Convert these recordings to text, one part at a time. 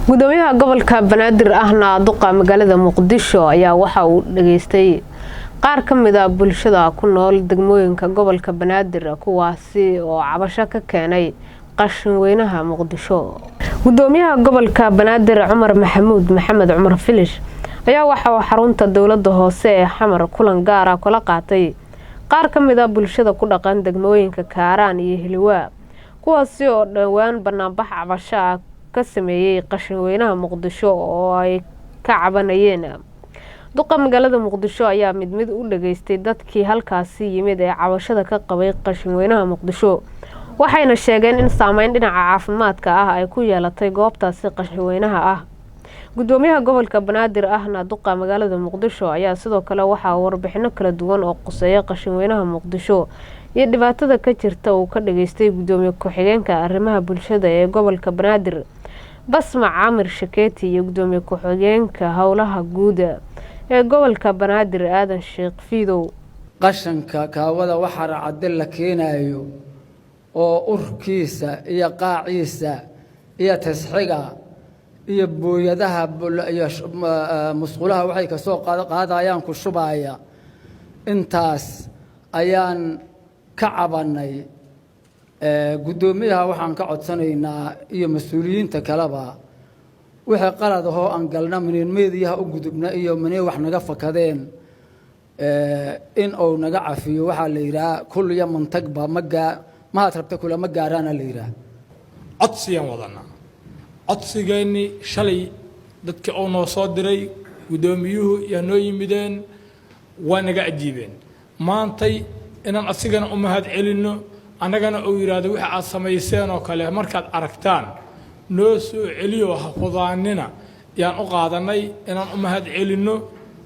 gudoomiyaha gobolka Banaadir ahna duqa magaalada Muqdisho ayaa waxa uu dhageystay qaar ka mid ah bulshada ku nool degmooyinka gobolka Banaadir kuwaasi oo cabasho ka keenay qashin weynaha Muqdisho. gudoomiyaha gobolka Banaadir Cumar Maxamuud Maxamed Cumar Filish ayaa waxa uu xarunta dawladda hoose ee Xamar kulan gaar ah kula qaatay qaar ka mid ah bulshada ku dhaqan degmooyinka Kaaraan iyo Hilwaa kuwaasi oo dhawaan banaanbax cabasho ah ka sameeyay qashin weynaha Muqdisho oo ay ka cabanayeen. duqa magaalada Muqdisho ayaa mid u dhageystay dadkii halkaasi yimid ee cabashada ka qabay qashin weynaha Muqdisho waxayna sheegeen in saameyn dhinaca caafimaadka ah ay ku yeelatay goobtaasi qashin weynaha ah. gudoomiyaha gobolka Banaadir ahna duqa magaalada Muqdisho ayaa sidoo kale waxa warbixino kala duwan oo quseeya qashin weynaha Muqdisho iyo dhibaatada ka jirta uu ka dhageystay gudoomiye ku-xigeenka arrimaha bulshada ee gobolka Banaadir Basma Caamir Shakeeti iyo gudoomiye ku-xigeenka howlaha guud ee gobolka Banaadir Aadan Sheekh Fiidow. qashanka kaawada waxa raacad la keenayo oo urkiisa iyo qaaciisa iyo tasxiga iyo booyadaha iyo musqulaha waxay ka soo qaadayaan ku shubaya intaas ayaan ka cabanay. gudoomiyaha waxaan ka codsanaynaa iyo mas'uuliyiinta kaleba wixii qalad ah oo aan galna meediyaha u gudubna iyo wax naga fakadeen in uu naga cafiyo waxa la yiraahdaa kulliya mantagba ma rabta kula ma gaarana la yiraahdaa codsiyaan wadana codsigeeni shalay dadka oo noo soo diray gudoomiyuhu iyo noo yimideen waa naga ajiibeen maantay inaan asigana u mahad celino annagana uu yiraahdo waxa aad sameeyeen oo kale markaad aragtaan noo soo celiyo hafudaanina yaan u qaadanay inaan u mahad celino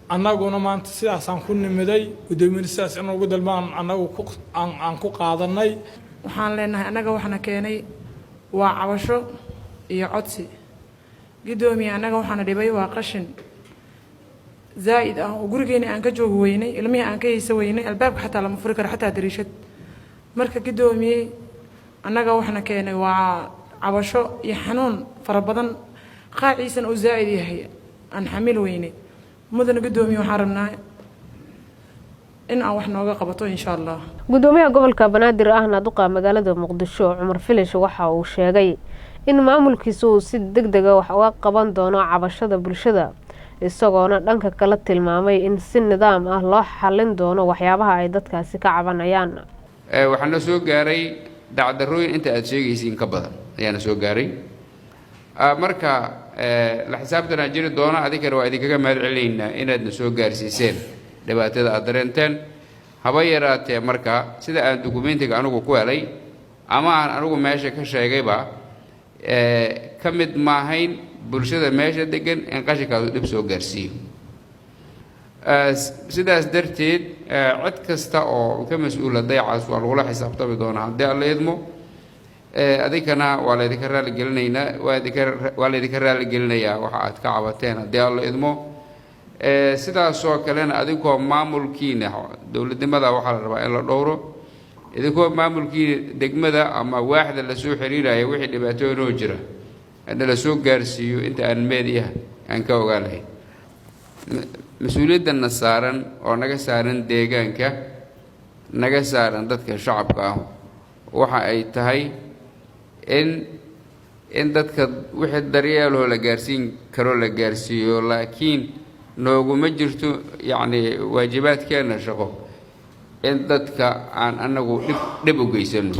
annaguna maanta sidaas aan ku nimiday gudoomiyaha sidaas inuu ugu dalmaan annagu aan ku qaadanay waxaan leenahay annaga waxna keenay waa cabasho iyo codsi gudoomiyaha annaga waxana dhibay waa qashin zaid ah oo gurigeena aan ka joog weynay ilmihi aan ka hayso weynay albaabka xataa lama furi karo xataa dariishad marka gudoomiye annaga waxna keenay waa cabasho iyo xanuun fara badan qaaciisan oo zaid yahay aan xamil weynay mudana gudoomiye waxaan rabnaa in aan wax nooga qabato insha Allah. gudoomiyaha gobolka Banaadir ahna duqa magaalada Muqdisho Cumar Filish waxa uu sheegay in maamulkiisu si degdeg ah wax uga qaban doono cabashada bulshada isagoona dhanka kala tilmaamay in si nidaam ah loo xalin doono waxyaabaha ay dadkaasi ka cabanayaan. waxaan soo gaaray dacdarooyin inta aad sheegaysiin ka badan ayaan soo gaaray marka la xisaabtana jiri doona adiga waa idinkaga mahad celinaynaa inaad soo gaarsiiseen dhibaatada aad dareenteen haba yaraatee marka sida aan dukumeentiga anigu ku helay ama aan anigu meesha ka sheegayba ka mid maahayn bulshada meesha degan in qashinkaadu dhib soo gaarsiiyo sidaas darteed cid kasta oo ka mas'uula dayacaas waa lagula xisaabtami doonaa haddii alla idmo adigana waa laydinka raali gelinaynaa waa laydinka raali gelinayaa waxa aad ka cabateen haddii alla idmo sidaasoo kalena adinkoo maamulkiina dowladnimada waxaa la rabaa in la dhowro idinkoo maamulkiina degmada ama waaxda la soo xiriiraya wixii dhibaatooyinoo jira in la soo gaarsiiyo inta aan meediyaha aan ka ogaanahay mas-uuliyadana saaran oo naga saaran deegaanka naga saaran dadka shacabka ah waxa ay tahay in dadka wixii daryeeloo la gaarsiin karo la gaarsiiyo laakiin nooguma jirto yacni waajibaadkeena shaqo in dadka aan anagu dhib u geysano